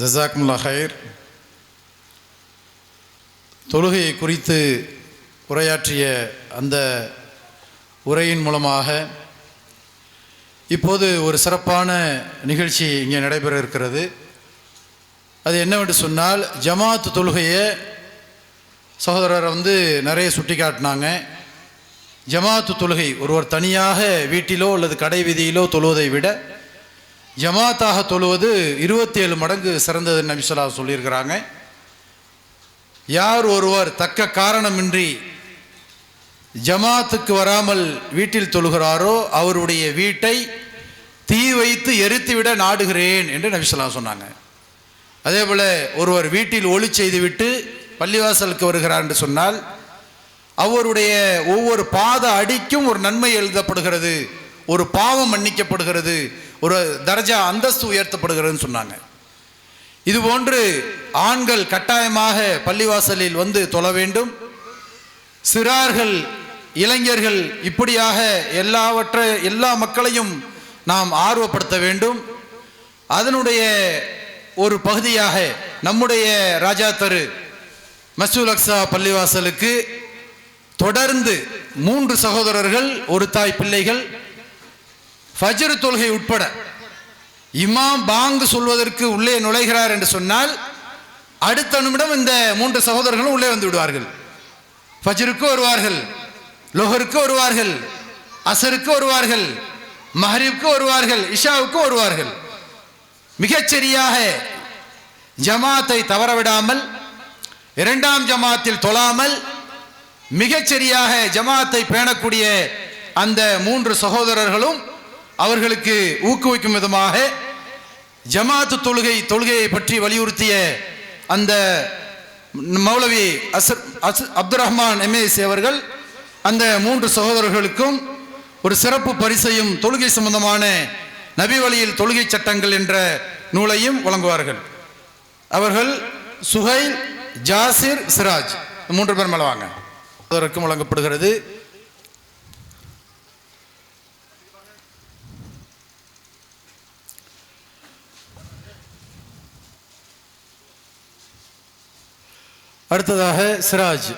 ஜஸாக்குமுல்லாஹ் ஹைர். தொழுகையை குறித்து உரையாற்றிய அந்த உரையின் மூலமாக இப்போது ஒரு சிறப்பான நிகழ்ச்சி இங்கே நடைபெற இருக்கிறது. அது என்னவென்று சொன்னால், ஜமாத் தொழுகையை சகோதரரை நிறைய சுட்டி காட்டினாங்க. ஜமாத்து தொழுகை ஒருவர் தனியாக வீட்டிலோ அல்லது கடை வீதியிலோ தொழுவதை விட ஜமாத்தாக தொழுவது 27 மடங்கு சிறந்தது நபி ஸல்லல்லாஹு அலைஹி வஸல்லம் சொல்லியிருக்கிறாங்க. யார் ஒருவர் தக்க காரணமின்றி ஜமாத்துக்கு வராமல் வீட்டில் தொழுகிறாரோ அவருடைய வீட்டை தீ வைத்து எரித்துவிட நாடுகிறேன் என்று நபி ஸல்லல்லாஹு அலைஹி வஸல்லம் சொன்னாங்க. அதே போல் ஒருவர் வீட்டில் ஒளி செய்துவிட்டு பள்ளிவாசலுக்கு வருகிறார் என்று சொன்னால் அவருடைய ஒவ்வொரு பாத அடிக்கும் ஒரு நன்மை எழுதப்படுகிறது, ஒரு பாவம் மன்னிக்கப்படுகிறது, ஒரு தரஜா அந்தஸ்து உயர்த்தப்படுகிறதுன்னு சொன்னாங்க. இதுபோன்று ஆண்கள் கட்டாயமாக பள்ளிவாசலில் தொழ வேண்டும். சிறார்கள், இளைஞர்கள், இப்படியாக எல்லா மக்களையும் நாம் ஆர்வப்படுத்த வேண்டும். அதனுடைய ஒரு பகுதியாக நம்முடைய ராஜா தெரு மஸ்ஜிதுல் அக்ஸா பள்ளிவாசலுக்கு தொடர்ந்து 3 சகோதரர்கள், ஒரு தாய் பிள்ளைகள் ஃபஜ்ர் தொழுகை உட்பட இமாம் பாங்கு சொல்வதற்கு உள்ளே நுழைகிறார் என்று சொன்னால் அடுத்த நிமிடம் இந்த 3 சகோதரர்களும் உள்ளே வந்து விடுவார்கள். ஃபஜ்ருக்கு வருவார்கள், லொஹருக்கு வருவார்கள், அசருக்கு வருவார்கள், மஹ்ரிப்க்கு வருவார்கள், இஷாவுக்கு வருவார்கள். மிகச்சரியாக ஜமாத்தை தவறவிடாமல், 2ஆம் ஜமாத்தில் தொழாமல் மிகச்சரியாக ஜமாத்தை பேணக்கூடிய அந்த 3 சகோதரர்களும் அவர்களுக்கு ஊக்குவிக்கும் விதமாக ஜமாத்து தொழுகையை பற்றி வலியுறுத்திய அந்த மௌலவி அப்துல் ரஹ்மான் எம்ஏசி அவர்கள் அந்த 3 சகோதரர்களுக்கும் ஒரு சிறப்பு பரிசையும் தொழுகை சம்பந்தமான நபி வழியில் தொழுகை சட்டங்கள் என்ற நூலையும் வழங்குவார்கள். அவர்கள் சுஹைல், ஜாசிர், சிராஜ் 3 பேர் மேலே வாங்க. அதற்கும் வழங்கப்படுகிறது. அடுத்ததாக சிராஜ்.